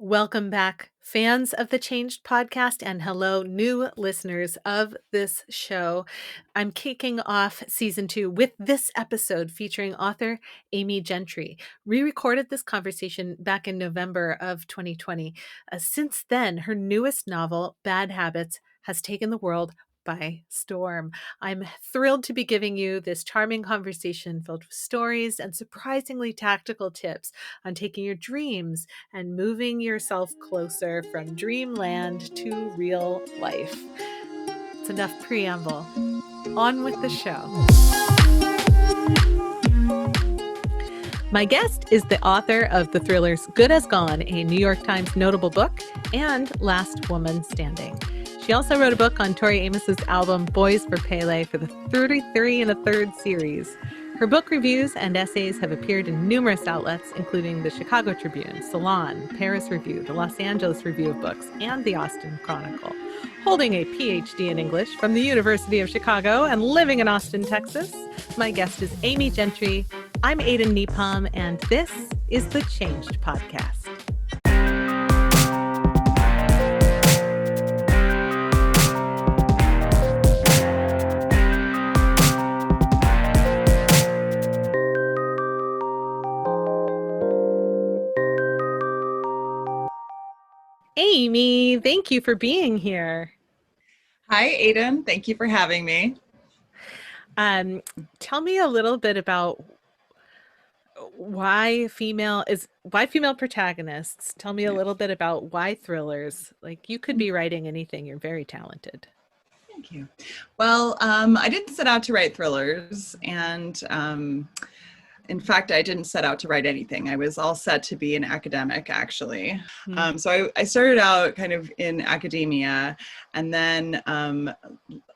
Welcome back, fans of the Changed podcast, and hello, new listeners of this show. I'm kicking off season 2 with this episode featuring author Amy Gentry. We recorded this conversation back in November of 2020. Since then, her newest novel, Bad Habits, has taken the world by storm. I'm thrilled to be giving you this charming conversation filled with stories and surprisingly tactical tips on taking your dreams and moving yourself closer from dreamland to real life. It's enough preamble. On with the show. My guest is the author of the thrillers Good as Gone, a New York Times notable book, and Last Woman Standing. She also wrote a book on Tori Amos's album Boys for Pele for the 33 and a Third series. Her book reviews and essays have appeared in numerous outlets, including the Chicago Tribune, Salon, Paris Review, the Los Angeles Review of Books, and the Austin Chronicle. Holding a PhD in English from the University of Chicago and living in Austin, Texas, my guest is Amy Gentry. I'm Aiden Nepom, and this is the Changed Podcast. Amy, thank you for being here. Hi, Aiden. Thank you for having me. Tell me a little bit about why female protagonists. Tell me a little bit about why thrillers. Like, you could be writing anything. You're very talented. Thank you. Well, I didn't set out to write thrillers, and in fact, I didn't set out to write anything. I was all set to be an academic, actually. So I started out kind of in academia, and then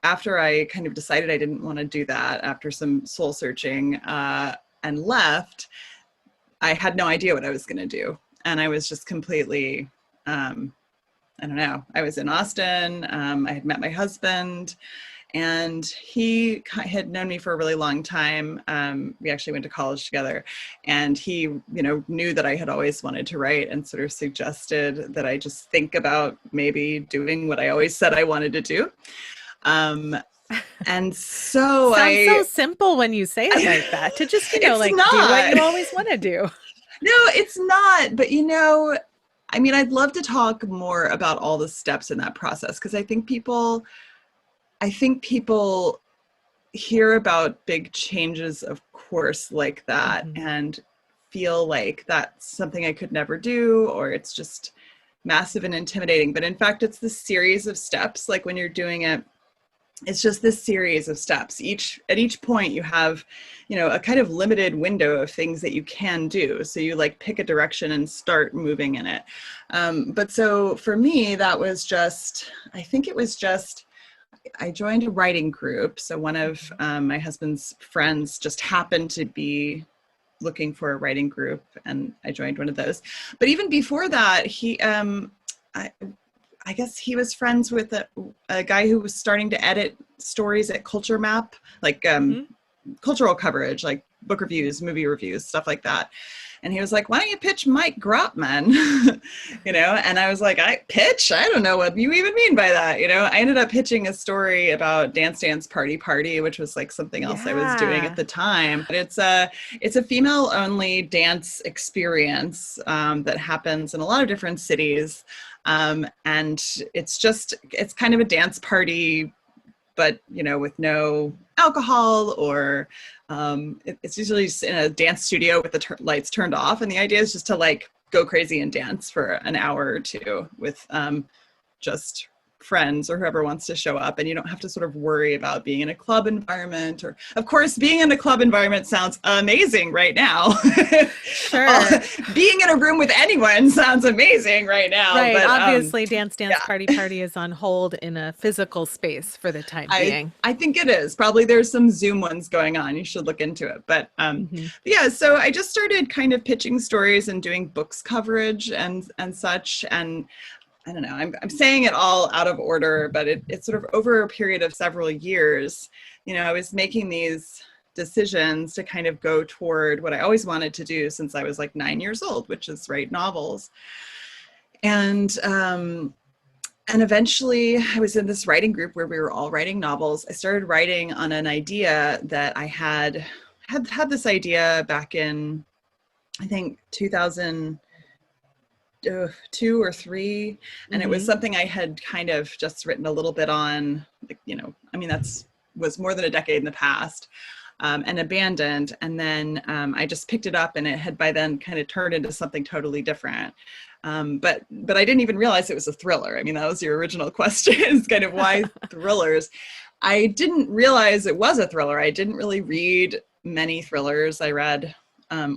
after I kind of decided I didn't want to do that, after some soul searching and left, I had no idea what I was going to do. And I was just completely, I don't know, I was in Austin, I had met my husband, and he had known me for a really long time. We actually went to college together, and he, knew that I had always wanted to write and sort of suggested that I just think about maybe doing what I always said I wanted to do. And so Sounds so simple when you say it like that, to just, do what you always want to do. No, it's not. But, I'd love to talk more about all the steps in that process, because I think people hear about big changes, of course, like that, and feel like that's something I could never do, or it's just massive and intimidating. But in fact, it's this series of steps. Like, when you're doing it, it's just this series of steps. At each point you have, a kind of limited window of things that you can do. So you pick a direction and start moving in it. But so for me, that was I joined a writing group. So one of my husband's friends just happened to be looking for a writing group, and I joined one of those. But even before that, I guess he was friends with a guy who was starting to edit stories at Culture Map, cultural coverage, like book reviews, movie reviews, stuff like that. And he was like, "Why don't you pitch Mike Grotman?" And I was like, "I don't know what you even mean by that." I ended up pitching a story about Dance Dance Party Party, which was something else I was doing at the time. But it's a female only dance experience that happens in a lot of different cities. And it's kind of a dance party, but, with no alcohol, or it's usually just in a dance studio with the lights turned off. And the idea is just to go crazy and dance for an hour or two with just friends or whoever wants to show up, and you don't have to sort of worry about being in a club environment. Or, of course, being in a club environment sounds amazing right now. Sure. Being in a room with anyone sounds amazing right now. Right. But, obviously, Dance Party Party is on hold in a physical space for the time being. I think it is. Probably there's some Zoom ones going on. You should look into it. But yeah, so I just started kind of pitching stories and doing books coverage and such. And I don't know, I'm saying it all out of order, but it's sort of over a period of several years, I was making these decisions to kind of go toward what I always wanted to do since I was 9 years old, which is write novels. And and eventually I was in this writing group where we were all writing novels. I started writing on an idea that I had this idea back in, I think, 2002 or three. And it was Mm-hmm. something I had kind of just written a little bit on, like, I mean, that's was more than a decade in the past. And abandoned. And then I just picked it up, and it had by then kind of turned into something totally different. But I didn't even realize it was a thriller. I mean, that was your original question, is kind of why thrillers. I didn't realize it was a thriller. I didn't really read many thrillers. I read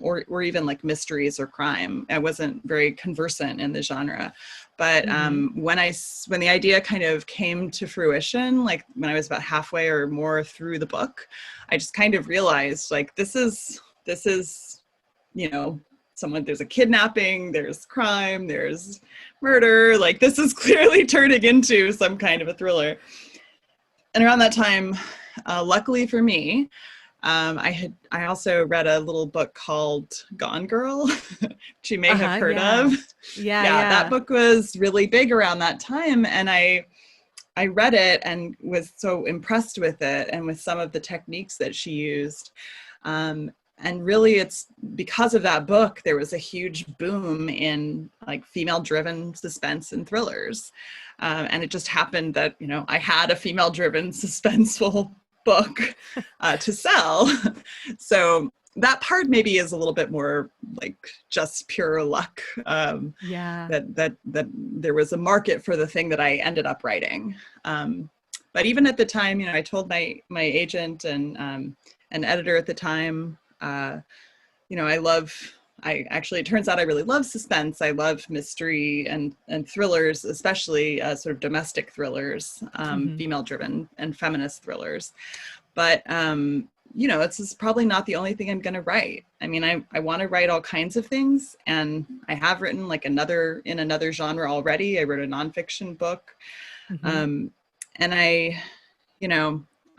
or even like mysteries or crime. I wasn't very conversant in the genre. But Mm-hmm. when the idea kind of came to fruition, like when I was about halfway or more through the book, I just kind of realized, like, this is, you know, there's a kidnapping, there's crime, there's murder. Like, this is clearly turning into some kind of a thriller. And around that time, luckily for me, I also read a little book called Gone Girl, which you may have Uh-huh. heard of. Yeah. Yeah. Yeah, that Yeah. book was really big around that time, and I read it and was so impressed with it and with some of the techniques that she used. And really, it's because of that book, there was a huge boom in like female-driven suspense and thrillers. And it just happened that, I had a female-driven suspenseful book to sell. So that part maybe is a little bit more like just pure luck. Yeah. That there was a market for the thing that I ended up writing. But even at the time, I told my agent and an editor at the time, it turns out I really love suspense. I love mystery and thrillers, especially sort of domestic thrillers, Mm-hmm. female driven and feminist thrillers. But this is probably not the only thing I'm going to write. I mean, I want to write all kinds of things, and I have written like in another genre already. I wrote a nonfiction book, Mm-hmm. and I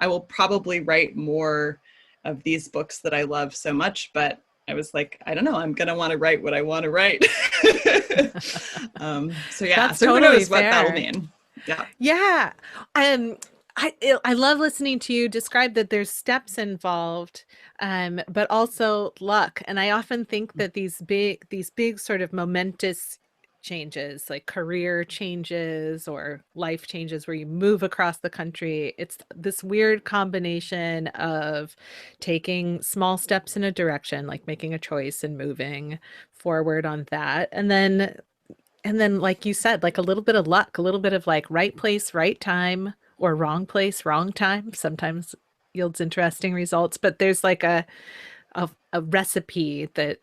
will probably write more of these books that I love so much. But I was like, I don't know, I'm going to want to write what I want to write. So yeah, That's so who totally knows what that'll fair. mean. Yeah. Yeah. Um, I love listening to you describe that there's steps involved, but also luck. And I often think that these big sort of momentous changes, like career changes or life changes where you move across the country, it's this weird combination of taking small steps in a direction, like making a choice and moving forward on that. And then, like you said, like a little bit of luck, a little bit of like right place, right time, or wrong place, wrong time sometimes yields interesting results. But there's like a recipe that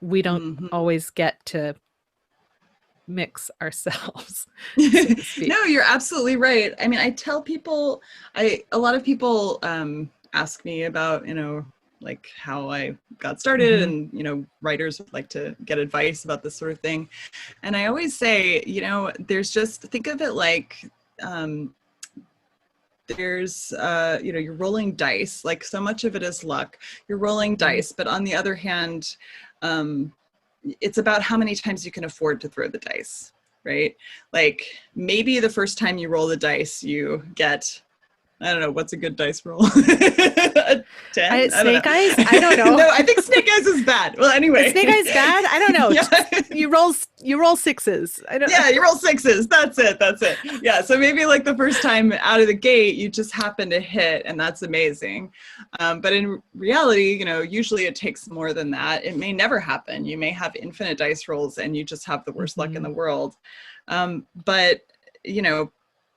we don't Mm-hmm. always get to mix ourselves, so to No, speak. you're absolutely right. I mean, I tell people, a lot of people ask me about, like how I got started, Hmm. and, writers would like to get advice about this sort of thing. And I always say, think of it like, um, you're rolling dice. Like, so much of it is luck. You're rolling Hmm. dice, but on the other hand, um, it's about how many times you can afford to throw the dice, right? Like, maybe the first time you roll the dice, you get, I don't know, what's a good dice roll? A 10? I don't Snake eyes? know. I don't know. No, I think snake eyes is bad. Well, Is anyway. snake eyes bad? I don't know. Yeah. You roll sixes. I don't. Yeah, you roll sixes. That's it. That's it. Yeah. So maybe like the first time out of the gate, you just happen to hit, and that's amazing. But in reality, usually it takes more than that. It may never happen. You may have infinite dice rolls, and you just have the worst luck in Hmm. the world. But, you know,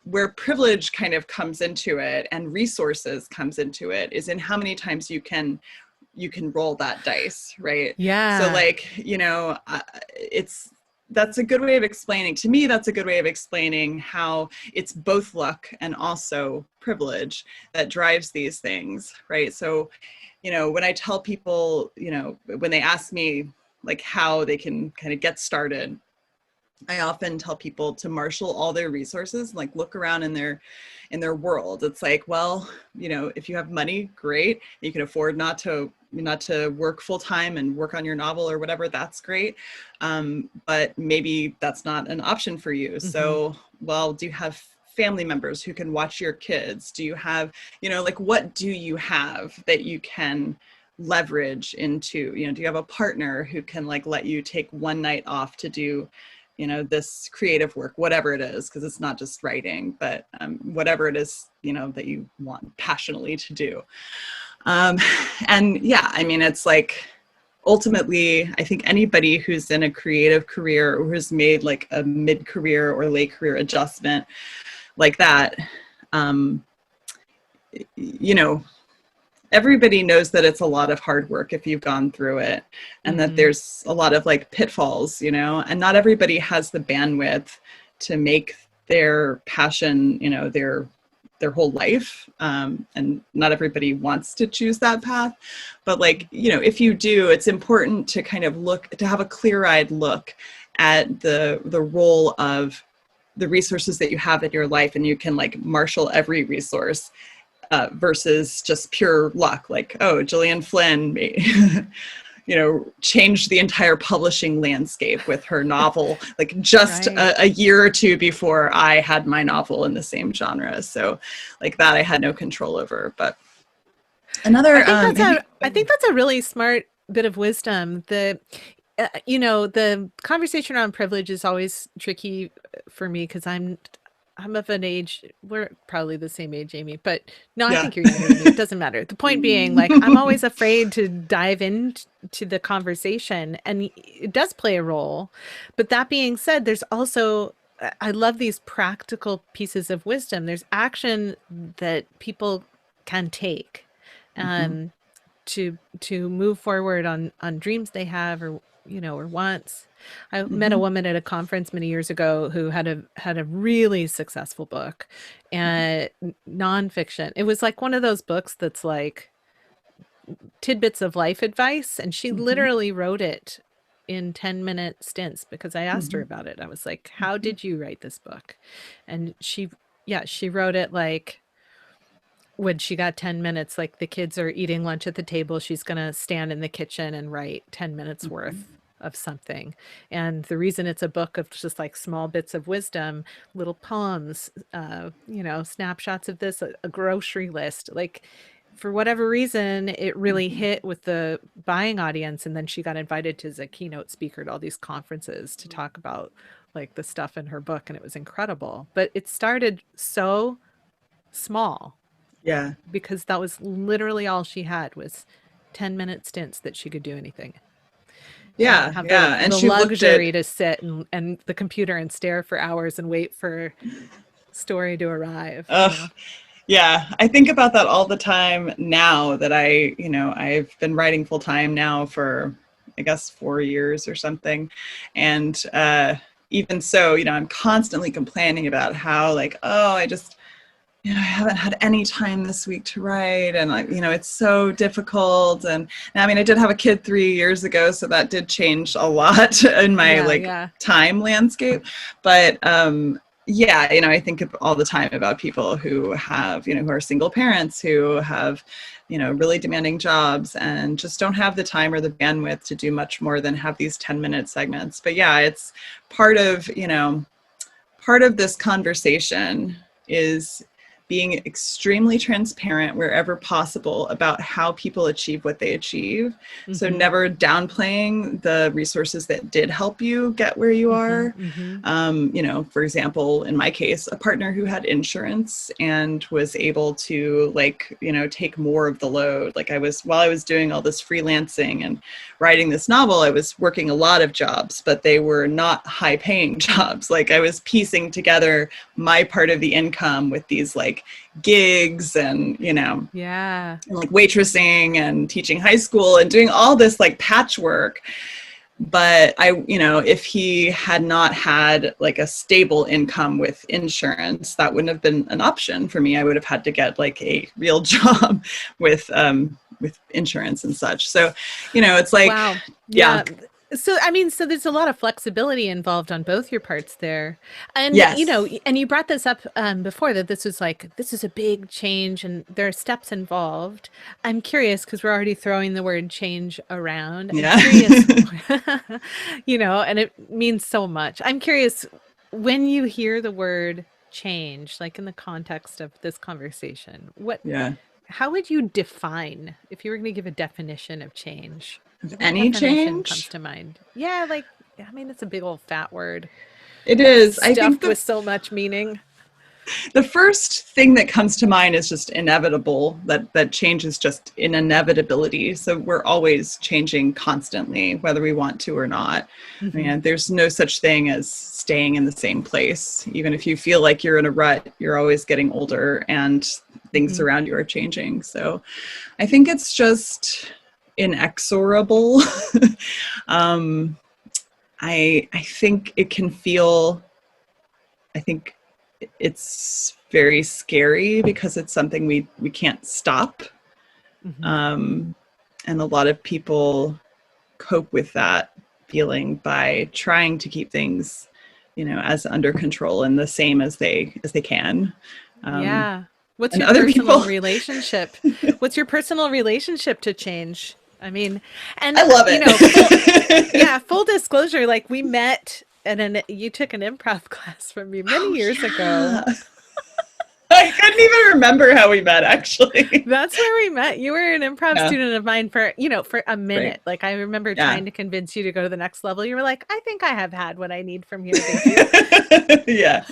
where privilege kind of comes into it and resources comes into it is in how many times you can roll that dice, right? So Yeah. like, it's that's a good way of explaining to me. That's a good way of explaining how it's both luck and also privilege that drives these things, right? So, when I tell people, when they ask me like how they can kind of get started, I often tell people to marshal all their resources, like look around in their world. It's like, well, if you have money, great. You can afford not to work full time and work on your novel or whatever, that's great. But maybe that's not an option for you. Mm-hmm. So, well, do you have family members who can watch your kids? Do you have, like, what do you have that you can leverage into, do you have a partner who can like let you take one night off to do this creative work, whatever it is, because it's not just writing, but whatever it is, that you want passionately to do. Um, and yeah, I mean, it's like, ultimately, I think anybody who's in a creative career or who's made like a mid-career or late career adjustment like that, um, you know, everybody knows that it's a lot of hard work if you've gone through it, and that Mm-hmm. there's a lot of like pitfalls, and not everybody has the bandwidth to make their passion, their whole life. And not everybody wants to choose that path. But like, if you do, it's important to kind of to have a clear-eyed look at the role of the resources that you have in your life, and you can like marshal every resource versus just pure luck. Like, oh, Gillian Flynn, changed the entire publishing landscape with her novel, like just Right. a year or two before I had my novel in the same genre. So like that I had no control over. But I another, think that's have you, a really smart bit of wisdom. The conversation around privilege is always tricky for me because I'm of an age, we're probably the same age, Amy, but no, I yeah. think you're younger than me. It doesn't matter. The point being, like, I'm always afraid to dive into the conversation, and it does play a role. But that being said, there's also, I love these practical pieces of wisdom. There's action that people can take. Mhm, Um, to move forward on dreams they have, or wants. I met a mhm, woman at a conference many years ago who had a really successful book, and nonfiction. It was like one of those books that's like tidbits of life advice, and she mhm, literally wrote it in 10-minute stints because I asked her mhm, about it. I was like, "How did you write this book?" And she wrote it like when she got 10 minutes, like the kids are eating lunch at the table, she's going to stand in the kitchen and write 10 minutes mhm, worth of something. And the reason it's a book of just like small bits of wisdom, little poems, snapshots of this, a grocery list, like for whatever reason, it really mhm. hit with the buying audience. And then she got invited as a keynote speaker at all these conferences to talk about like the stuff in her book. And it was incredible. But it started so small Yeah. because that was literally all she had was 10-minute stints that she could do anything. She didn't Yeah. have the Yeah. And the she looked at, luxury to sit and the computer and stare for hours and wait for story to arrive. yeah, I think about that all the time now that I've been writing full time now for, I guess, 4 years or something. And even so, I'm constantly complaining about how, like, oh, I haven't had any time this week to write. And, like, it's so difficult. And I mean, I did have a kid 3 years ago, so that did change a lot in my, Yeah, like, yeah. time landscape. But, yeah, I think all the time about people who have, who are single parents, who have, really demanding jobs and just don't have the time or the bandwidth to do much more than have these 10-minute segments. But yeah, it's part of, part of this conversation is being extremely transparent wherever possible about how people achieve what they achieve. So Mhm. never downplaying the resources that did help you get where you Mhm. are. Mhm. For example, in my case, a partner who had insurance and was able to like, take more of the load. Like while I was doing all this freelancing and writing this novel, I was working a lot of jobs, but they were not high paying jobs. Like I was piecing together my part of the income with these like gigs and, Yeah. and like waitressing and teaching high school and doing all this like patchwork. But if he had not had like a stable income with insurance, that wouldn't have been an option for me. I would have had to get like a real job with insurance and such. So, it's like, Wow. yeah. Yeah. So, I mean, so there's a lot of flexibility involved on both your parts there. And, you know, Yes. and you brought this up before that this is a big change and there are steps involved. I'm curious because we're already throwing the word change around. I'm Yeah. curious, you know, and it means so much. I'm curious when you hear the word change, like in the context of this conversation, Yeah. how would you define, if you were going to give a definition of change, Of what any definition comes change? to mind? Yeah, like, I mean, it's a big old fat word It is. I think stuffed with so much meaning. the first thing that comes to mind is just inevitable, that change is just an inevitability. So we're always changing constantly, whether we want to or not. I Hmm. mean, there's no such thing as staying in the same place. Even if you feel like you're in a rut, you're always getting older and things Hmm. around you are changing. So I think it's just inexorable. um, I think it can feel, I think it's very scary because it's something we can't stop. Hmm. Um, and a lot of people cope with that feeling by trying to keep things, as under control and the same as they can. Um, Yeah. What's and your other people, personal relationship? What's your personal relationship to change? I mean, and I love yeah, it. full disclosure, like we met and then you took an improv class from me many Oh years ago. yeah. I couldn't even remember how we met actually. That's where we met. You were an improv Yeah, student of mine for, for a right. minute. Like I remember Yeah. trying to convince you to go to the next level. You were like, I think I have had what I need from here. Thank you. Yeah.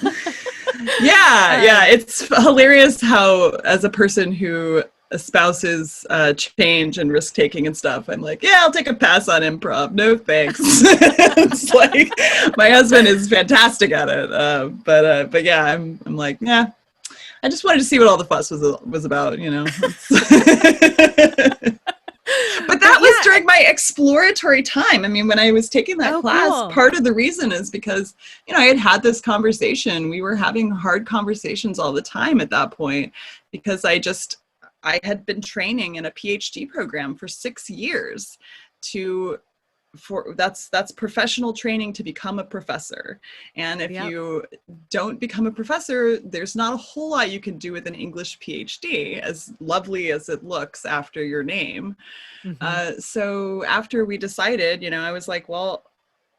Yeah, yeah. Um, It's hilarious how, as a person who espouses change and risk taking and stuff, I'm like, yeah, I'll take a pass on improv. No thanks. It's like my husband is fantastic at it, but yeah, I'm like, yeah. I just wanted to see what all the fuss was about, But that but was yeah. during my exploratory time. I mean, when I was taking that Oh, class, cool. part of the reason is because, I had had this conversation. We were having hard conversations all the time at that point because I had been training in a PhD program for 6 years to for that's professional training to become a professor. And if Yep. you don't become a professor, there's not a whole lot you can do with an English PhD, as lovely as it looks after your name. Hmm. So after we decided, I was like, well,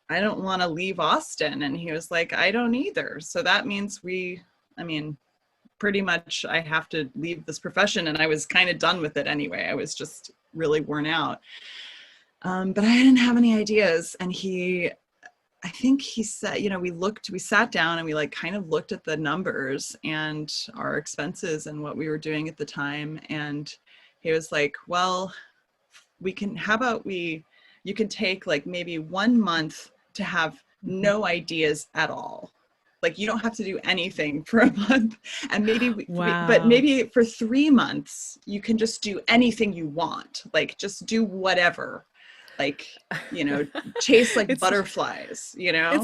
I don't want to leave Austin. And he was like, I don't either. So that means I mean, pretty much I have to leave this profession. And I was kind of done with it anyway. I was just really worn out. But I didn't have any ideas. And I think he said, we sat down and we like kind of looked at the numbers and our expenses and what we were doing at the time. And he was like, well, how about you can take like maybe 1 month to have Hmm. no ideas at all. Like you don't have to do anything for a month. And but Wow. maybe for 3 months, you can just do anything you want. Like just do whatever, like, you know, chase like It's it's butterflies.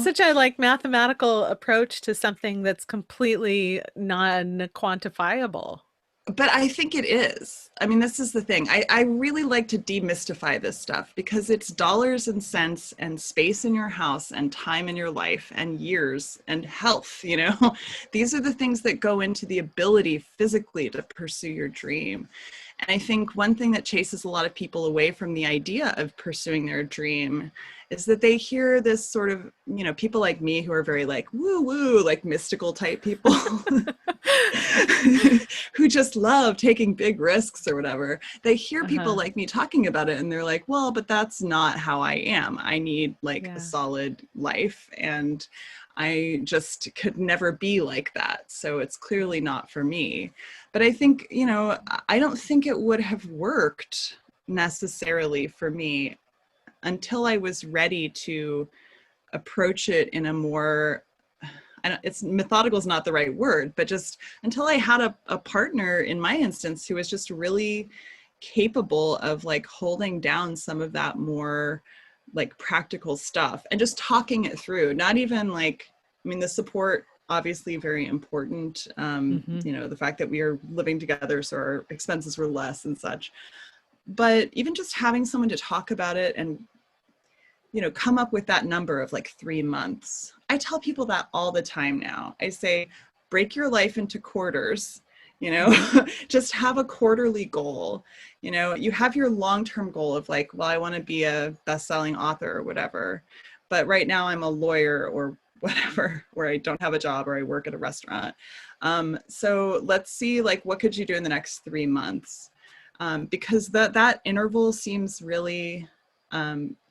such a like mathematical approach to something that's completely non-quantifiable. But I think it is. I mean, this is the thing. I really like to demystify this stuff because it's dollars and cents and space in your house and time in your life and years and health. These are the things that go into the ability physically to pursue your dream. And I think one thing that chases a lot of people away from the idea of pursuing their dream is that they hear this sort of, people like me who are very like woo woo, like mystical type people who just love taking big risks or whatever. They hear people Uh-huh. like me talking about it and they're like, well, but that's not how I am. I need like a Yeah. solid life and I just could never be like that. So it's clearly not for me. But I think, I don't think it would have worked necessarily for me until I was ready to approach it in a more, it's methodical is not the right word, but just until I had a partner in my instance who was just really capable of like holding down some of that more like practical stuff and just talking it through. Not even like, I mean, the support obviously very important. Hmm. The fact that we are living together, so our expenses were less and such. But even just having someone to talk about it and come up with that number of like 3 months. I tell people that all the time now. I say, break your life into quarters, Mhm. just have a quarterly goal. You have your long-term goal of like, well, I want to be a best-selling author or whatever. But right now I'm a lawyer or whatever, where I don't have a job or I work at a restaurant. So let's see, like, what could you do in the next 3 months? Because that interval seems really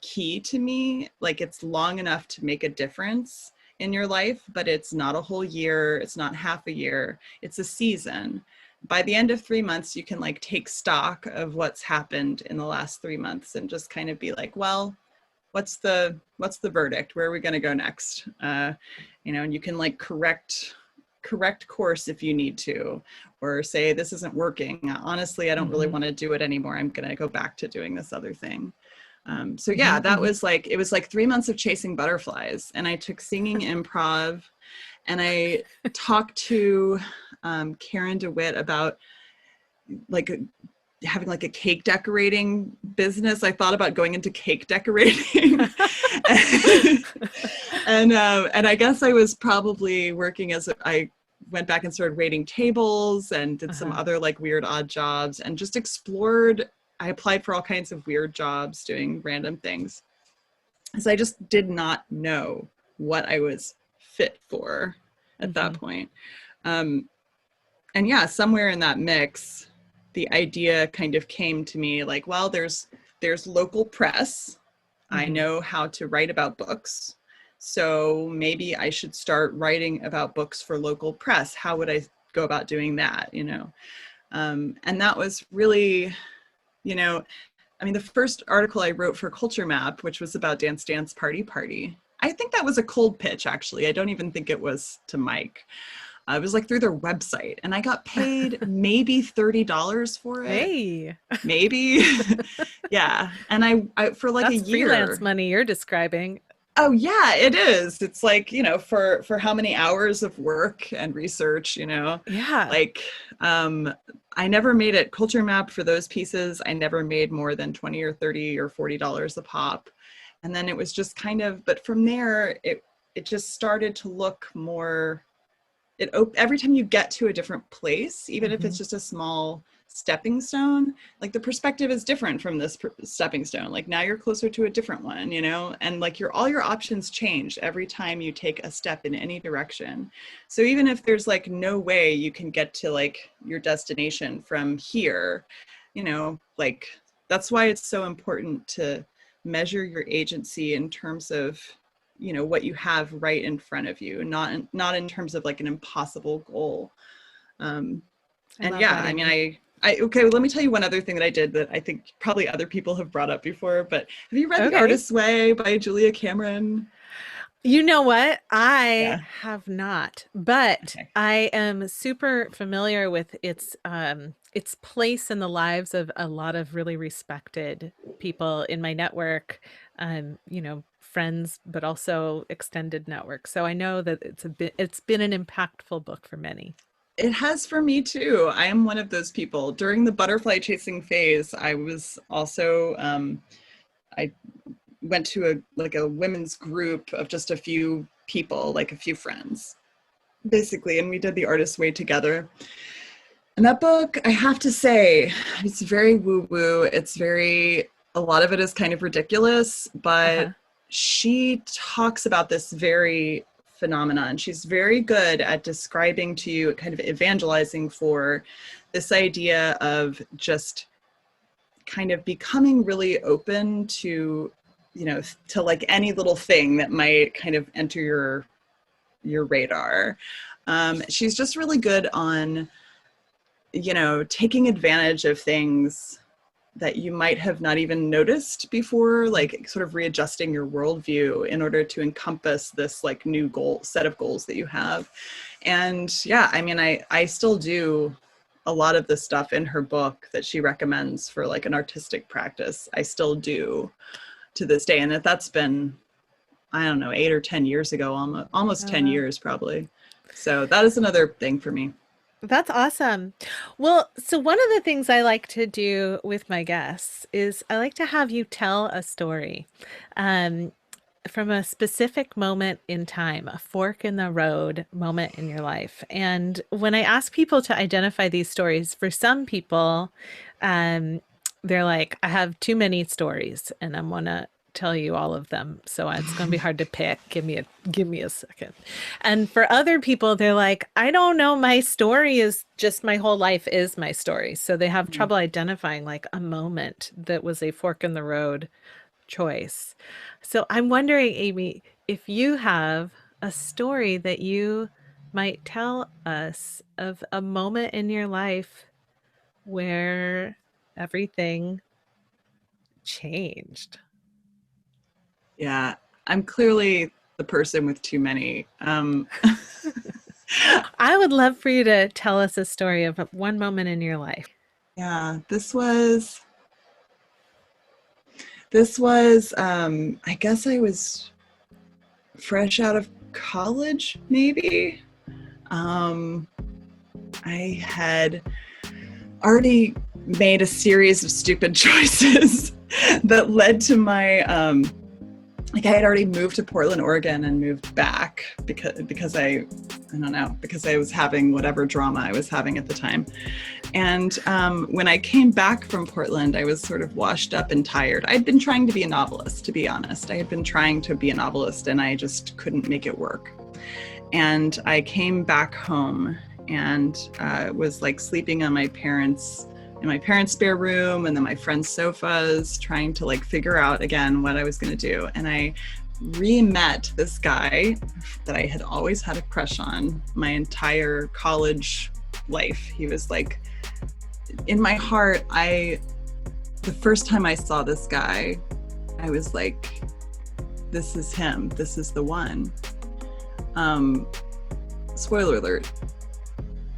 key to me. Like, it's long enough to make a difference in your life, but it's not a whole year. It's not half a year. It's a season. By the end of 3 months, you can like take stock of what's happened in the last 3 months and just kind of be like, well, what's the verdict? Where are we going to go next? And you can like correct course if you need to, or say, this isn't working. Honestly, I don't really Mhm. want to do it anymore. I'm going to go back to doing this other thing. So yeah, Mhm. that Mhm. was like, it was like 3 months of chasing butterflies. And I took singing improv, and I talked to Karen DeWitt about like having like a cake decorating business. I thought about going into cake decorating. And I guess I was probably working I went back and started waiting tables and did some Uh-huh. other like weird odd jobs and just explored. I applied for all kinds of weird jobs doing random things, because I just did not know what I was fit for at that Mhm. point. Um, and yeah, somewhere in that mix, the idea kind of came to me like, well, there's local press. I Mhm. know how to write about books. So maybe I should start writing about books for local press. How would I go about doing that? And that was really, you know, I mean, the first article I wrote for Culture Map, which was about Dance Dance Party Party, I think that was a cold pitch, actually. I don't even think it was to Mike. It was like through their website, and I got paid maybe $30 for it. Hey, Maybe. Yeah. And I for like a that's freelance year. money you're describing. Oh yeah, it is. It's like, for how many hours of work and research, Yeah. like I never made it Culture Map for those pieces. I never made more than 20 or 30 or $40 a pop. And then it was just kind of, but from there it just started to look more, every time you get to a different place, even if it's Mhm. just a small stepping stone, like the perspective is different from this stepping stone. Like now you're closer to a different one, and like all your options change every time you take a step in any direction. So even if there's like no way you can get to like your destination from here, like that's why it's so important to measure your agency in terms of what you have right in front of you, not in terms of like an impossible goal. um I and love yeah, that, I mean, Amy. okay, let me tell you one other thing that I did that I think probably other people have brought up before. But have you read The Okay. Artist's Way by Julia Cameron? You know what? I Yeah. have not, but Okay. I am super familiar with its place in the lives of a lot of really respected people in my network, friends, but also extended network. So I know that it's been an impactful book for many. It has for me too. I am one of those people. During the butterfly chasing phase, I was also I went to a women's group of just a few people, like a few friends, basically, and we did The Artist's Way together. And that book, I have to say, it's very woo-woo. A lot of it is kind of ridiculous, but Uh-huh. she talks about this very phenomenon. She's very good at describing to you, kind of evangelizing for this idea of just kind of becoming really open to, to like any little thing that might kind of enter your radar. She's just really good on, taking advantage of things that you might have not even noticed before, like sort of readjusting your worldview in order to encompass this like new set of goals that you have. And yeah, I mean, I still do a lot of the stuff in her book that she recommends for like an artistic practice. I still do to this day. And that's been, I don't know, 8 or 10 years ago, almost Oh, 10 wow. years probably. So that is another thing for me. That's awesome. Well, so one of the things I like to do with my guests is I like to have you tell a story um, from a specific moment in time, a fork in the road moment in your life. And when I ask people to identify these stories, for some people, um, they're like, I have too many stories and I want to tell you all of them. So it's going to be hard to pick. Give me a second. And for other people, they're like, I don't know, my story is just my whole life is my story. So they have trouble identifying like a moment that was a fork in the road choice. So I'm wondering, Amy, if you have a story that you might tell us of a moment in your life where everything changed. Yeah, I'm clearly the person with too many. I would love for you to tell us a story of one moment in your life. Yeah, this was I guess I was fresh out of college, maybe. Um, I had already made a series of stupid choices that led to my like I had already moved to Portland, Oregon and moved back because I don't know, because I was having whatever drama I was having at the time. And when I came back from Portland, I was sort of washed up and tired. I'd been trying to be a novelist, to be honest. I had been trying to be a novelist and I just couldn't make it work. And I came back home and was like sleeping on in my parents' spare room and then my friends' sofas, trying to like figure out again what I was going to do. And I re-met this guy that I had always had a crush on my entire college life. He was like, in my heart, the first time I saw this guy, I was like, this is him. This is the one. Spoiler alert,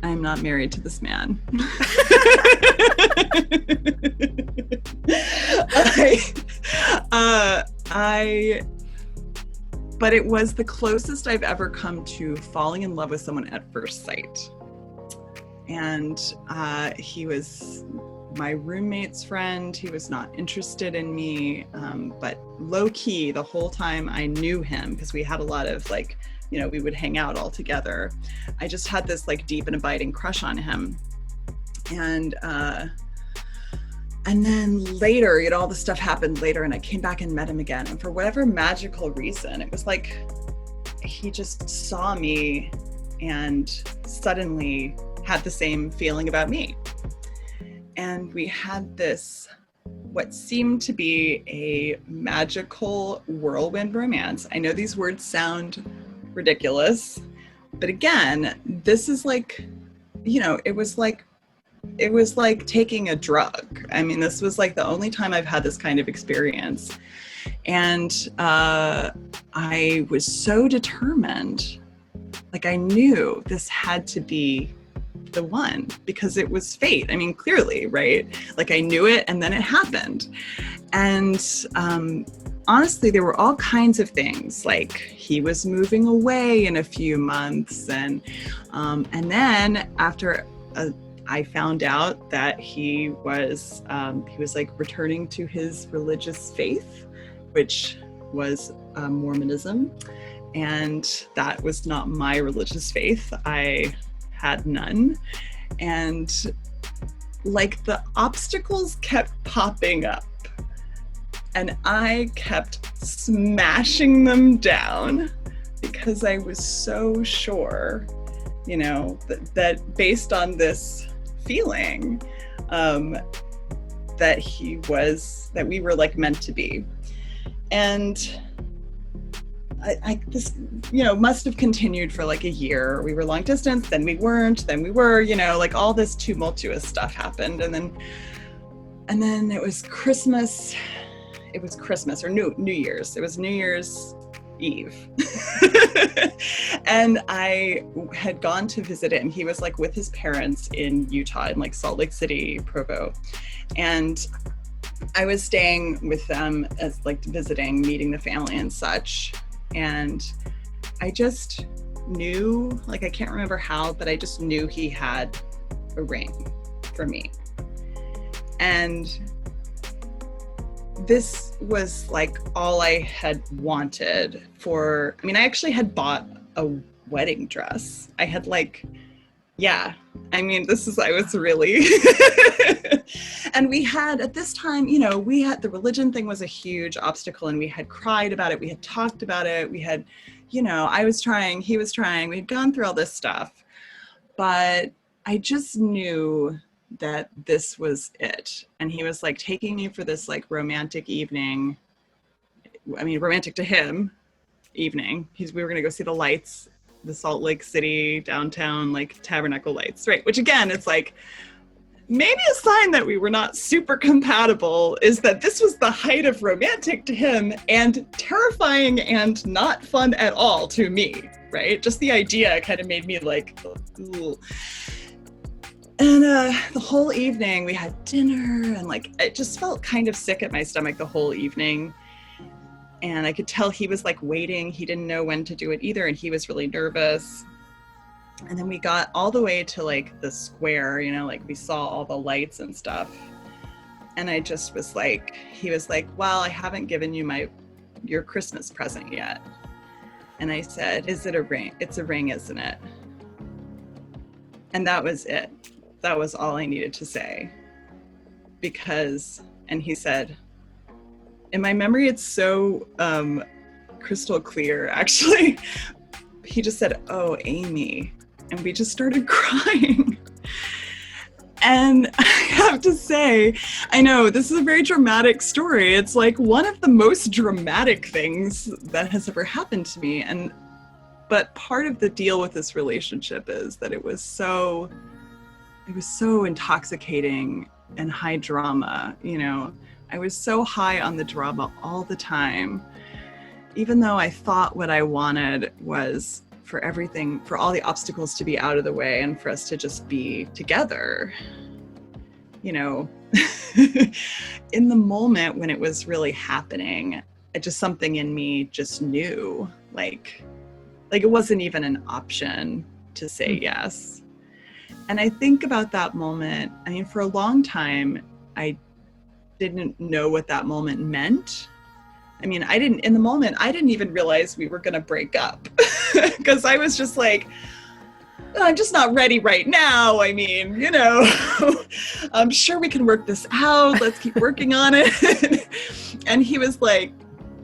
I'm not married to this man. But it was the closest I've ever come to falling in love with someone at first sight. And he was my roommate's friend. He was not interested in me, but low key the whole time I knew him, because we had a lot of like, we would hang out all together. I just had this like deep and abiding crush on him. And then later, all the stuff happened later and I came back and met him again. And for whatever magical reason, it was like, he just saw me and suddenly had the same feeling about me. And we had this, what seemed to be a magical whirlwind romance. I know these words sound ridiculous, but again, this is like, it was like taking a drug. I mean, this was like the only time I've had this kind of experience. And I was so determined, like I knew this had to be the one, because it was fate. I mean, clearly, right? Like I knew it and then it happened. And honestly, there were all kinds of things, like he was moving away in a few months. And then after I found out that he was like returning to his religious faith, which was Mormonism. And that was not my religious faith. I had none. And like the obstacles kept popping up and I kept smashing them down because I was so sure, that based on this feeling, that we were like meant to be. And this, must have continued for like a year. We were long distance, then we weren't, then we were, like all this tumultuous stuff happened. And then it was Christmas. It was Christmas or New Year's. It was New Year's Eve. And I had gone to visit him. He was like with his parents in Utah, in like Salt Lake City, Provo. And I was staying with them as like visiting, meeting the family and such. And I just knew, like, I can't remember how, but I just knew he had a ring for me. And this was like all I had wanted for, I mean, I actually had bought a wedding dress. I had like, yeah, I mean, I was really, and we had at this time, you know, we had, the religion thing was a huge obstacle, and we had cried about it. We had talked about it. We had, you know, I was trying, he was trying, we'd gone through all this stuff, but I just knew that this was it. And he was like taking me for this like romantic evening. I mean, romantic to him evening. We were going to go see the lights, the Salt Lake City downtown, like tabernacle lights, right? Which again, it's like, maybe a sign that we were not super compatible is that this was the height of romantic to him and terrifying and not fun at all to me, right? Just the idea kind of made me like, ooh. And the whole evening we had dinner, and like, it just felt kind of sick at my stomach the whole evening. And I could tell he was like waiting. He didn't know when to do it either. And he was really nervous. And then we got all the way to like the square, you know, like we saw all the lights and stuff. And I just was like, he was like, well, I haven't given you your Christmas present yet. And I said, is it a ring? It's a ring, isn't it? And that was it. That was all I needed to say. And he said, in my memory, it's so crystal clear, actually. He just said, oh, Amy. And we just started crying. And I have to say, I know this is a very dramatic story. It's like one of the most dramatic things that has ever happened to me. But part of the deal with this relationship is that it was so intoxicating and high drama, you know. I was so high on the drama all the time, even though I thought what I wanted was for all the obstacles to be out of the way and for us to just be together, you know. In the moment when it was really happening, something in me just knew, like it wasn't even an option to say yes. And I think about that moment, I mean, for a long time, I didn't know what that moment meant. I mean, in the moment, I didn't even realize we were going to break up because I was just like, I'm just not ready right now. I mean, you know, I'm sure we can work this out. Let's keep working on it. And he was like,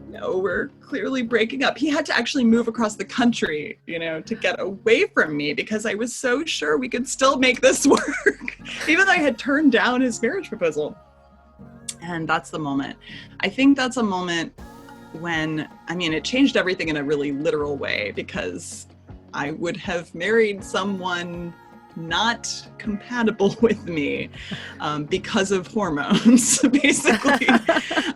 no, we're clearly breaking up. He had to actually move across the country, you know, to get away from me because I was so sure we could still make this work, even though I had turned down his marriage proposal. And that's the moment. I think that's a moment when, I mean, it changed everything in a really literal way because I would have married someone not compatible with me because of hormones, basically.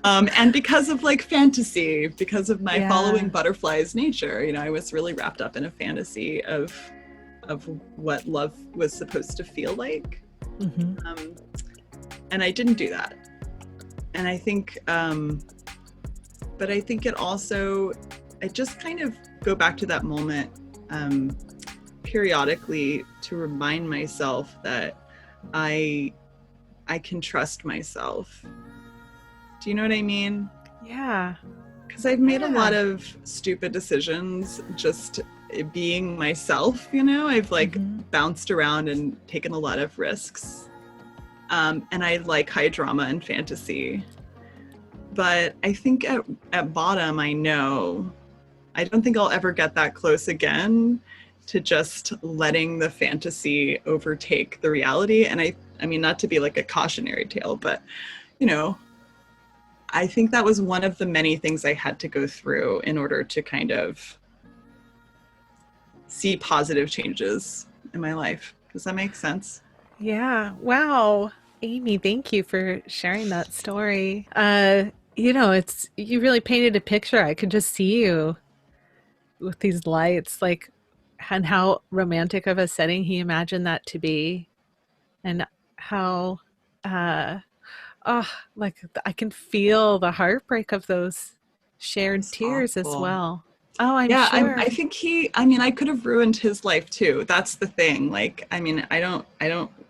And because of like fantasy, because of my following butterflies nature. You know, I was really wrapped up in a fantasy of what love was supposed to feel like. Mm-hmm. And I didn't do that. And I think, but I think I just kind of go back to that moment periodically to remind myself that I can trust myself. Do you know what I mean? Yeah. Because I've made a lot of stupid decisions just being myself, you know? I've like bounced around and taken a lot of risks. And I like high drama and fantasy. But I think at bottom, I don't think I'll ever get that close again to just letting the fantasy overtake the reality. And I mean, not to be like a cautionary tale, but, you know, I think that was one of the many things I had to go through in order to kind of see positive changes in my life. Does that make sense? Yeah. Wow. Amy, thank you for sharing that story. You know, you really painted a picture. I could just see you with these lights, like, and how romantic of a setting he imagined that to be, and how, uh, like I can feel the heartbreak of those shared It's tears as awful. well. Oh, I'm Yeah, sure. I think I mean, I could have ruined his life too. That's the thing. Like, I mean, I don't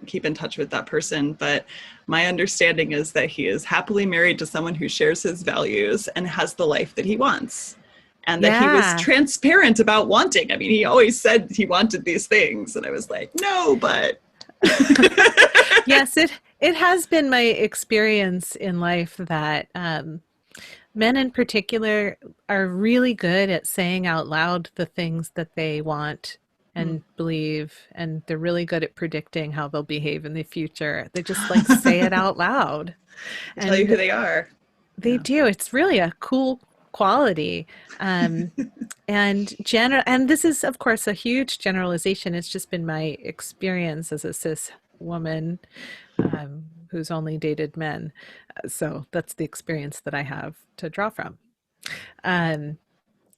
keep in touch with that person, but my understanding is that he is happily married to someone who shares his values and has the life that he wants. And that he was Yeah. transparent about wanting. I mean, he always said he wanted these things. And I was like, no, but. Yes, it has been my experience in life that men in particular are really good at saying out loud the things that they want Hmm. and believe, and they're really good at predicting how they'll behave in the future. They just like say it out loud. They tell you who And they are. they Yeah. do. It's really a cool quality. Um, and this is of course a huge generalization. It's just been my experience as a cis woman who's only dated men. So that's the experience that I have to draw from. Um,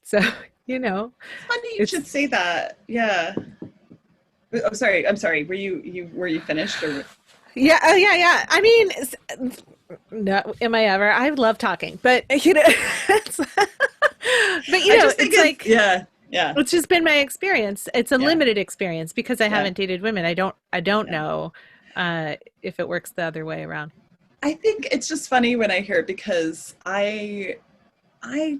so, you know, It's funny you it's, should say that. Yeah. Oh, sorry. I'm sorry. Were you finished or? yeah, oh, yeah, yeah. I mean, no, am I ever? I love talking, but, I just think it's it's like, yeah, yeah, it's just been my experience. It's a yeah, limited experience because I yeah, haven't dated women. I don't yeah. know, if it works the other way around. I think it's just funny when I hear it because I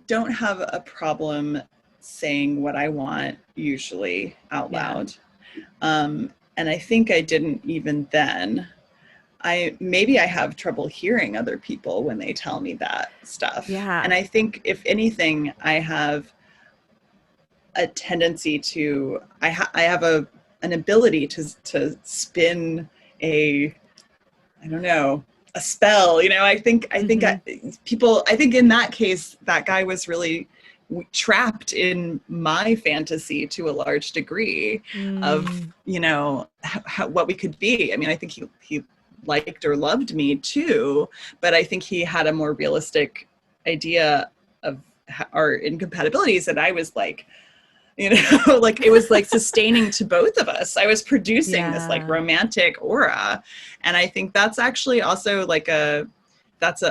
don't have a problem saying what I want usually out Yeah. loud. And I think I didn't even then. I maybe I have trouble hearing other people when they tell me that stuff. And Yeah. I think if anything, I have a tendency to I have an ability to spin a I don't know, a spell. You know, Hmm. I think in that case, that guy was really trapped in my fantasy to a large degree of, Mm, you know, what we could be. I mean, I think he liked or loved me too, but I think he had a more realistic idea of our incompatibilities. And I was like, you know, like it was like sustaining to both of us. I was producing this like yeah. romantic aura. And I think that's actually also like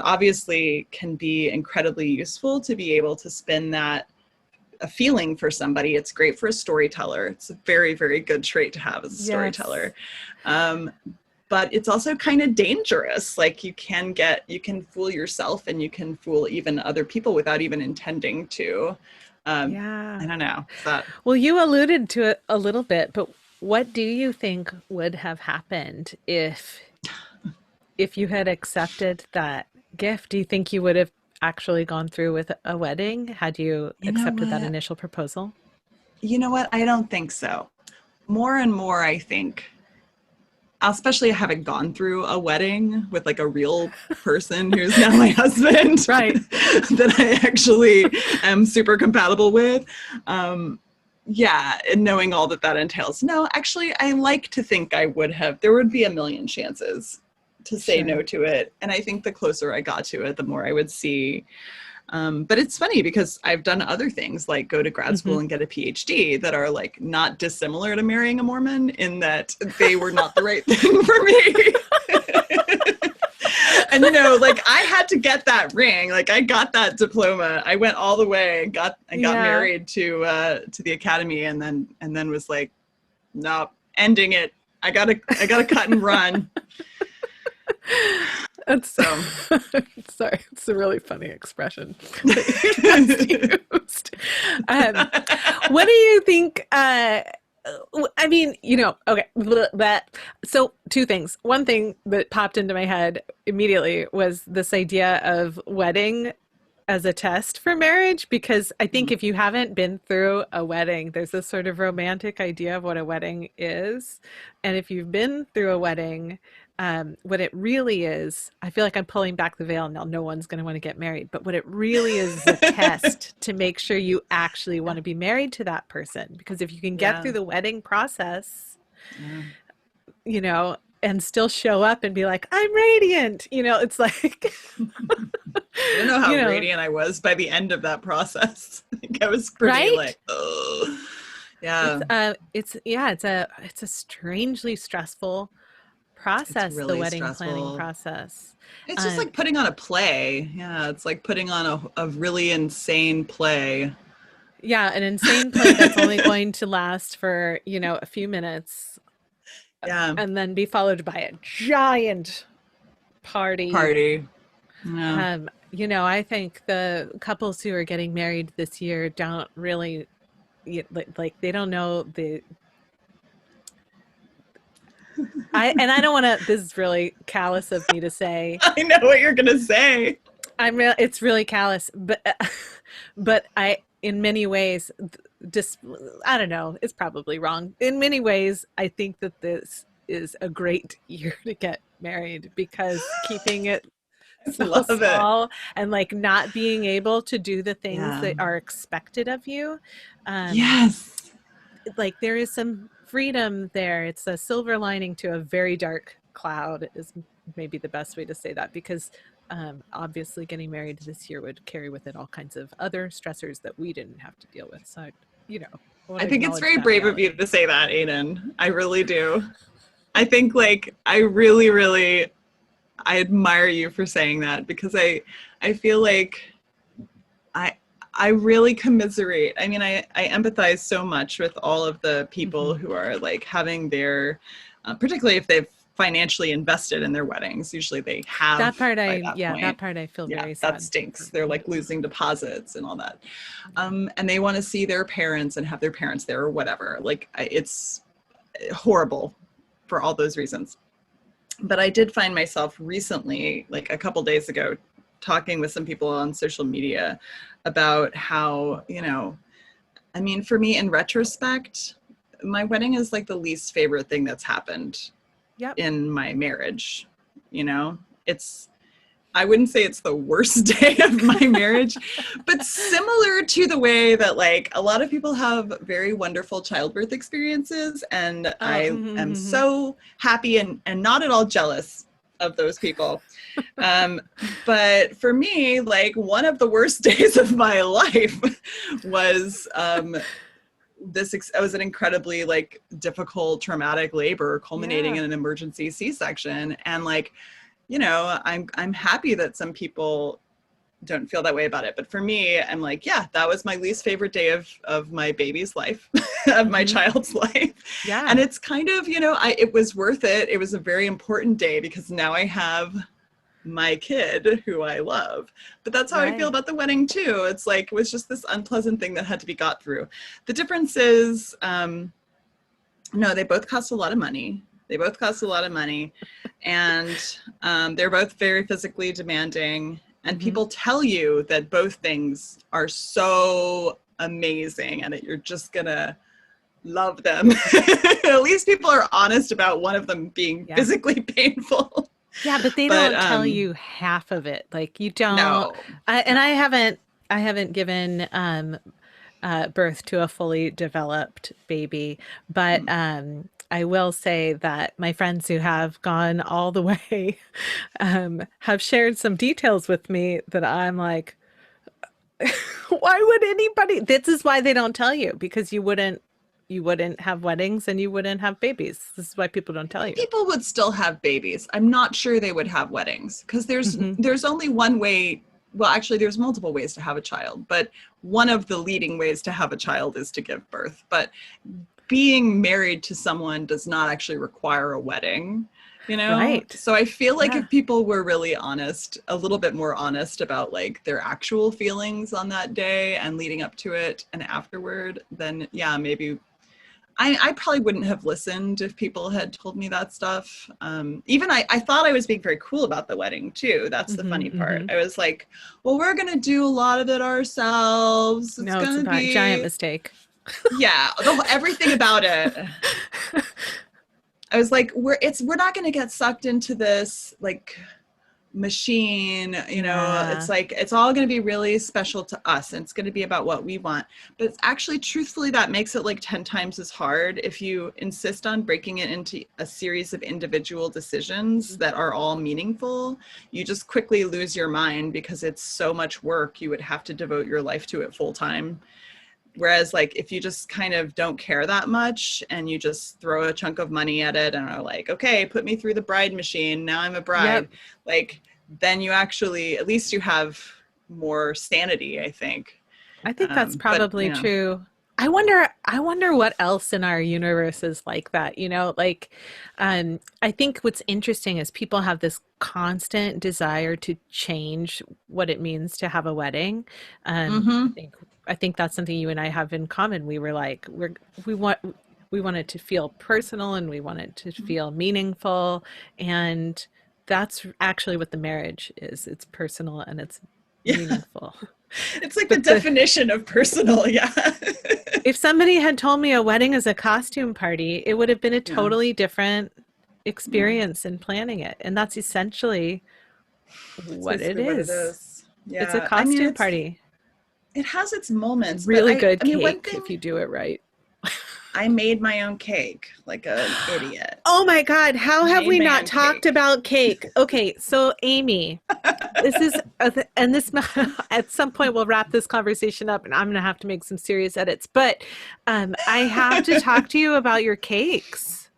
obviously can be incredibly useful to be able to spin that a feeling for somebody. It's great for a storyteller. It's a very, very good trait to have as a Yes. storyteller. Um, but it's also kind of dangerous. Like you can fool yourself and you can fool even other people without even intending to. Yeah. I don't know. Is that Well, you alluded to it a little bit, but what do you think would have happened if you had accepted that gift? Do you think you would have actually gone through with a wedding had you You know accepted that what? initial proposal? You know what? I don't think so. More and more, I think, especially having gone through a wedding with like a real person who's now my husband Right. that I actually am super compatible with. Um, yeah, and knowing all that that entails. No, actually, I like to think there would be a million chances to say no Sure. to it. And I think the closer I got to it, the more I would see. But it's funny because I've done other things like go to grad Hmm. school and get a PhD that are like not dissimilar to marrying a Mormon in that they were not the right thing for me. And you know, like I had to get that ring. Like I got that diploma. I went all the way and got Yeah. married to the academy and then was like, nope, ending it. I gotta cut and run. That's So sorry, it's a really funny expression that you just used. Um, what do you think? I mean, okay, that. So, two things. One thing that popped into my head immediately was this idea of wedding as a test for marriage, because I think if you haven't been through a wedding, there's this sort of romantic idea of what a wedding is. And if you've been through a wedding, what it really is, I feel like I'm pulling back the veil now. No one's going to want to get married, but what it really is a test to make sure you actually want to be married to that person. Because if you can get yeah, through the wedding process, yeah. and still show up and be like, I'm radiant, it's like, I don't know how you know, radiant I was by the end of that process. I think I was pretty right? like, oh, It's yeah, yeah, it's a strangely stressful it's process, the really wedding planning stressful. process. It's just like putting on a play. Yeah, it's like putting on a really insane play. Yeah, an insane play that's only going to last for, a few minutes, Yeah. and then be followed by a giant party. Party. Yeah. I think the couples who are getting married this year don't really like they don't know the I don't want to, this is really callous of me to say. I know what you're gonna say. It's really callous, but but in many ways, just I don't know, it's probably wrong. In many ways, I think that this is a great year to get married, because keeping it so Love it. small and like not being able to do the things Yeah. that are expected of you, um Yes. like there is some freedom there. It's a silver lining to a very dark cloud, is maybe the best way to say that, because obviously getting married this year would carry with it all kinds of other stressors that we didn't have to deal with. So, I want I to think it's acknowledge very that brave of you reality. to say that, Aiden. I really do. I think like I really, really I admire you for saying that, because I feel like I I really commiserate. I mean, I empathize so much with all of the people Hmm. who are like having their, particularly if they've financially invested in their weddings. Usually they have by that That point. part I feel Yeah, very that sad stinks. for They're like people. losing deposits and all that. Yeah. And they want to see their parents and have their parents there or whatever. Like it's horrible for all those reasons. But I did find myself recently, like a couple days ago, talking with some people on social media about how, I mean, for me, in retrospect, my wedding is like the least favorite thing that's happened Yep. in my marriage. You know, it's I wouldn't say it's the worst day of my marriage, but similar to the way that like a lot of people have very wonderful childbirth experiences. And Oh, I am so happy and not at all jealous of those people. Um, but for me, like one of the worst days of my life was I was an incredibly like difficult traumatic labor culminating yeah. in an emergency C-section. And like, I'm happy that some people don't feel that way about it. But for me, I'm like, yeah, that was my least favorite day of my baby's life, of my Hmm. child's life. And Yeah. it's kind of, it was worth it. It was a very important day because now I have my kid who I love. But that's how I feel Right. about the wedding too. It's like, it was just this unpleasant thing that had to be got through. The difference is, no, they both cost a lot of money. They both cost a lot of money. And they're both very physically demanding. And Hmm. people tell you that both things are so amazing and that you're just going to love them. At least people are honest about one of them being Yeah. physically painful. Yeah, but they But don't tell you half of it. Like you don't, no, and no. I haven't given birth to a fully developed baby, but I will say that my friends who have gone all the way have shared some details with me that I'm like, why would anybody? This is why they don't tell you, because you wouldn't have weddings and you wouldn't have babies. This is why people don't I tell think you. people would still have babies. I'm not sure they would have weddings because there's Hmm. there's only one way. Well, actually, there's multiple ways to have a child, but one of the leading ways to have a child is to give birth. But being married to someone does not actually require a wedding, Right. So I feel like Yeah. if people were really honest, a little bit more honest about like their actual feelings on that day and leading up to it and afterward, then yeah, maybe I probably wouldn't have listened if people had told me that stuff. Even I thought I was being very cool about the wedding too. That's the Hmm. funny part. Hmm. I was like, well, we're going to do a lot of it ourselves. It's No, it's going a to giant be, mistake. yeah, everything about it. I was like, we're not going to get sucked into this like machine, it's Yeah. like it's all going to be really special to us and it's going to be about what we want. But it's actually truthfully that makes it like 10 times as hard if you insist on breaking it into a series of individual decisions that are all meaningful. You just quickly lose your mind because it's so much work. You would have to devote your life to it full time. Whereas like if you just kind of don't care that much and you just throw a chunk of money at it and are like, okay, put me through the bride machine, now I'm a bride, Yep. like then you actually, at least you have more sanity, I think. I think that's But probably true. I wonder what else in our universe is like that, like I think what's interesting is people have this constant desire to change what it means to have a wedding. I mm-hmm. think I think that's something you and I have in common. We were like we want we want it to feel personal and we want it to feel meaningful, and that's actually what the marriage is. It's personal and it's Yeah, meaningful. it's like the But the definition of personal. Yeah. if somebody had told me a wedding is a costume party, it would have been a Yeah. totally different Yeah. experience in planning it. And that's essentially It's what it basically what it is. is. It's a Yeah. I mean, costume party. it has its moments, but Really good I mean, one cake thing, if you do it right. I made my own cake like an idiot. Oh my God, how have Made we my not own talked cake. about cake? Okay, so Amy, this is, and this, at some point we'll wrap this conversation up and I'm going to have to make some serious edits, but I have to talk to you about your cakes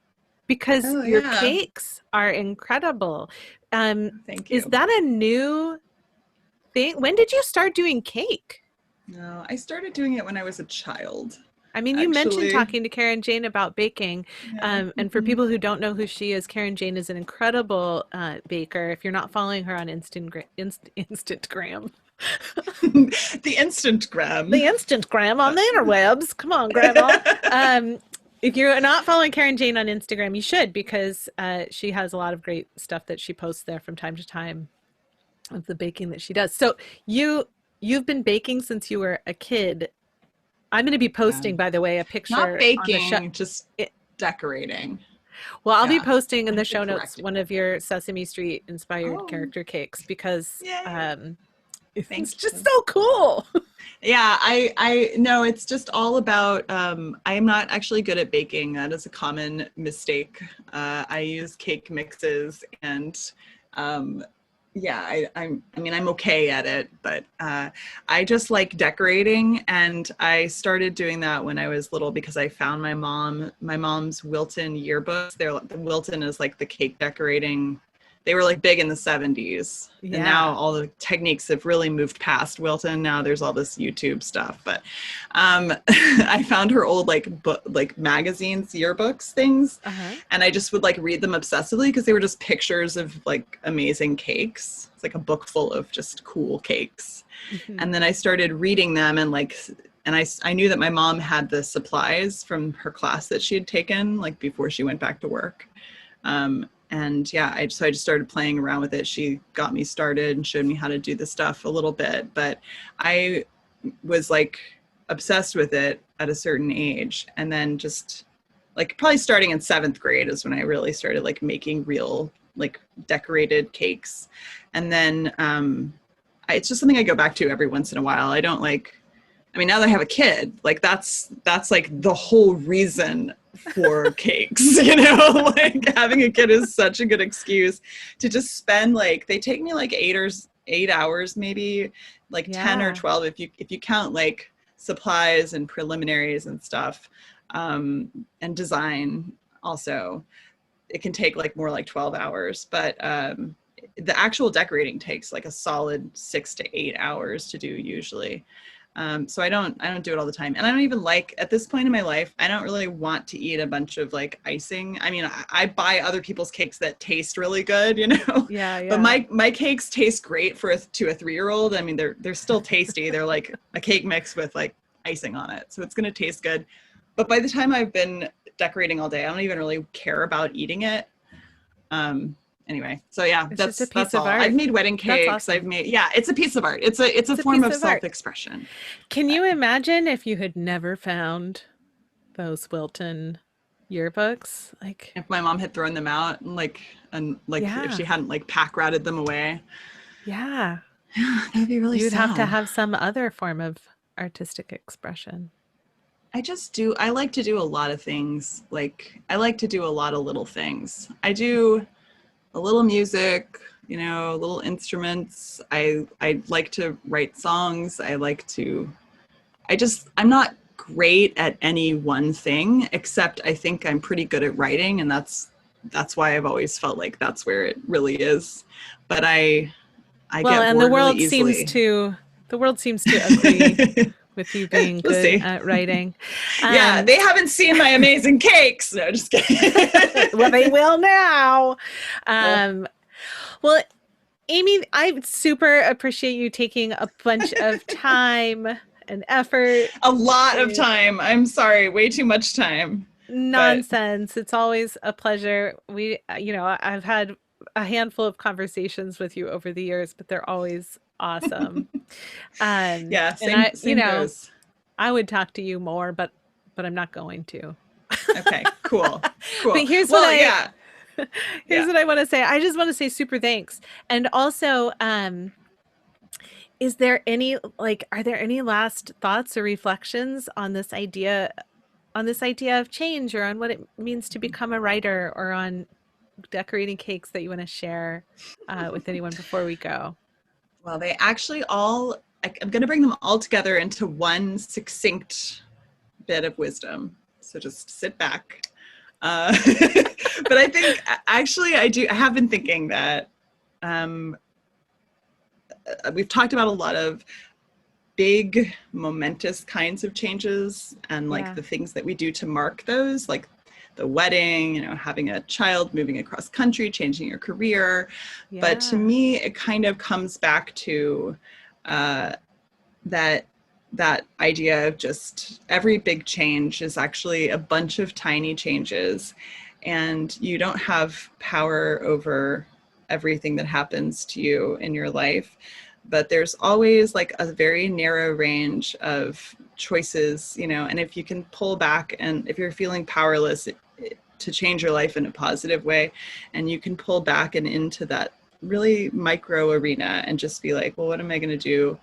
because Oh your yeah. cakes are incredible. Um, Thank is you. that a new thing? When did you start doing cake? No, I started doing it when I was a child, I mean, you mentioned actually. talking to Karen Jane about baking. Yeah. And for people who don't know who she is, Karen Jane is an incredible baker. If you're not following her on Instagram, The Instantgram. the Instantgram on the interwebs, come on, Grandma. If you're not following Karen Jane on Instagram, you should because she has a lot of great stuff that she posts there from time to time of the baking that she does. So you've been baking since you were a kid. I'm going to be Yeah. posting, by the way, a Not picture on the show. baking, just decorating. Well, I'll be Yeah. posting in I the need to show notes correct one you. of your Sesame Street inspired Oh, character cakes because yay. it's Thank just you. so cool. Yeah, I no, it's just all about I am not actually good at baking. That is a common mistake. I use cake mixes and um yeah, I mean I'm okay at it, but I just like decorating, and I started doing that when I was little because I found my mom's Wilton yearbooks. The Wilton is like the cake decorating. They were like big in the 70s, and now Yeah. all the techniques have really moved past Wilton. Now there's all this YouTube stuff, but I found her old like magazines, yearbooks, things, Uh-huh. and I just would like read them obsessively because they were just pictures of like amazing cakes. It's like a book full of just cool cakes. Hmm. And then I started reading them, and I knew that my mom had the supplies from her class that she had taken like before she went back to work. And yeah, so I just started playing around with it. She got me started and showed me how to do the stuff a little bit, but I was like obsessed with it at a certain age. And then just like probably starting in 7th grade is when I really started like making real like decorated cakes. And then it's just something I go back to every once in a while. I don't like, I mean, now that I have a kid, like that's like the whole reason for cakes, like having a kid is such a good excuse to just spend like, they take me like 8 hours, maybe like 10 or Yeah. 12 if you count like supplies and preliminaries and stuff, and design also. It can take like more like 12 hours, but the actual decorating takes like a solid 6 to 8 hours to do usually. So I don't do it all the time. And I don't even like, at this point in my life, I don't really want to eat a bunch of like icing. I mean, I buy other people's cakes that taste really good, Yeah, but yeah. my cakes taste great to a 3-year-old. I mean, they're still tasty. They're like a cake mix with like icing on it. So it's going to taste good. But by the time I've been decorating all day, I don't even really care about eating it. Anyway, so yeah, It's just a that's piece of all. I've art. made wedding That's cakes. awesome. Yeah, it's a piece of art. It's a It's a form piece of of art. self-expression. Can you imagine if you had never found those Wilton yearbooks? Like, If my mom had thrown them out and like if she yeah, hadn't like pack ratted them away, yeah. that'd be really You'd have to sad. have some other form of artistic expression. I like to do a lot of things. Like I like to do a lot of little things. I do a little music, little instruments. I like to write songs. I'm not great at any one thing, except I think I'm pretty good at writing, and that's why I've always felt like that's where it really is. But I Well, get and the bored really world seems easily. to The world seems to agree with you being We'll good see. at writing. Yeah, they haven't seen my amazing cakes. No, just kidding. Well, they will now. Well, Amy, I super appreciate you taking a bunch of time and effort. A lot of time. I'm sorry, way too much time. Nonsense. It's always a pleasure. I've had a handful of conversations with you over the years, but they're always awesome. Yeah, And same goes. I would talk to you more, but I'm not going to. Okay, cool. But here's what I want to say. I just want to say super thanks. And also, are there any last thoughts or reflections on this idea of change, or on what it means to become a writer, or on decorating cakes that you want to share with anyone before we go? Well, they actually I'm going to bring them all together into one succinct bit of wisdom. So just sit back. But I think actually I have been thinking that we've talked about a lot of big momentous kinds of changes, and like the things that we do to mark those, like the wedding, having a child, moving across country, changing your career. Yeah. But to me, it kind of comes back to that idea of just every big change is actually a bunch of tiny changes, and you don't have power over everything that happens to you in your life. But there's always like a very narrow range of choices, and if you can pull back, and if you're feeling powerless to change your life in a positive way, and you can pull back and into that really micro arena and just be like, well, what am I going to do,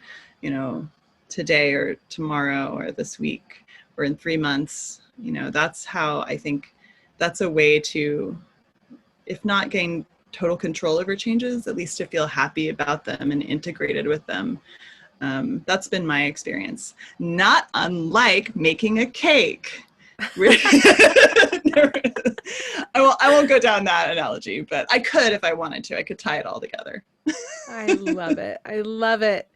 today or tomorrow or this week or in 3 months? That's how I think that's a way to, if not gain total control over changes, at least to feel happy about them and integrated with them. That's been my experience. Not unlike making a cake. I won't go down that analogy, but I could if I wanted to. I could tie it all together. I love it. I love it.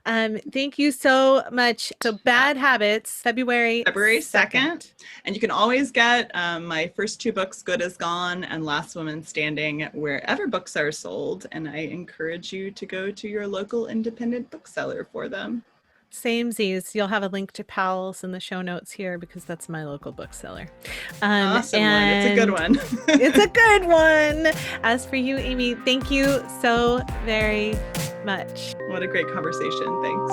Thank you so much. So Bad Habits, February 2nd. And you can always get my first 2 books, Good As Gone and Last Woman Standing, wherever books are sold. And I encourage you to go to your local independent bookseller for them. Samesies. You'll have a link to Powell's in the show notes here, because that's my local bookseller. Awesome one. It's a good one. It's a good one. As for you, Amy, thank you so very much. What a great conversation. Thanks.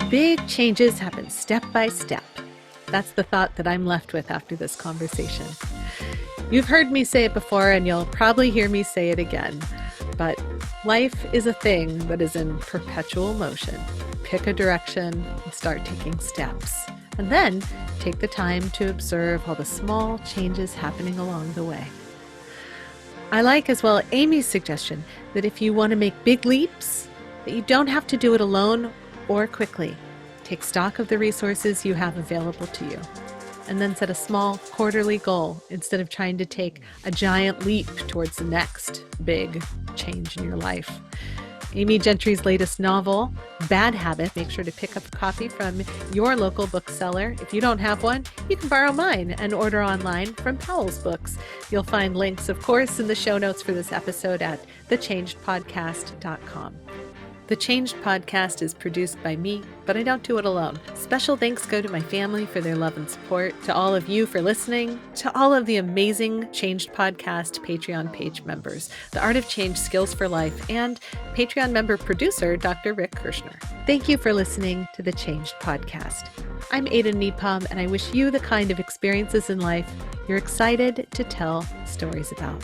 Big changes happen step by step. That's the thought that I'm left with after this conversation. You've heard me say it before, and you'll probably hear me say it again, but life is a thing that is in perpetual motion. Pick a direction and start taking steps, and then take the time to observe all the small changes happening along the way. I like as well Amy's suggestion that if you want to make big leaps, that you don't have to do it alone or quickly. Take stock of the resources you have available to you, and then set a small quarterly goal instead of trying to take a giant leap towards the next big change in your life. Amy Gentry's latest novel, Bad Habit, make sure to pick up a copy from your local bookseller. If you don't have one, you can borrow mine and order online from Powell's Books. You'll find links, of course, in the show notes for this episode at thechangedpodcast.com. The Changed Podcast is produced by me, but I don't do it alone. Special thanks go to my family for their love and support, to all of you for listening, to all of the amazing Changed Podcast Patreon page members, the Art of Change Skills for Life, and Patreon member producer, Dr. Rick Kirshner. Thank you for listening to The Changed Podcast. I'm Ada Nepom, and I wish you the kind of experiences in life you're excited to tell stories about.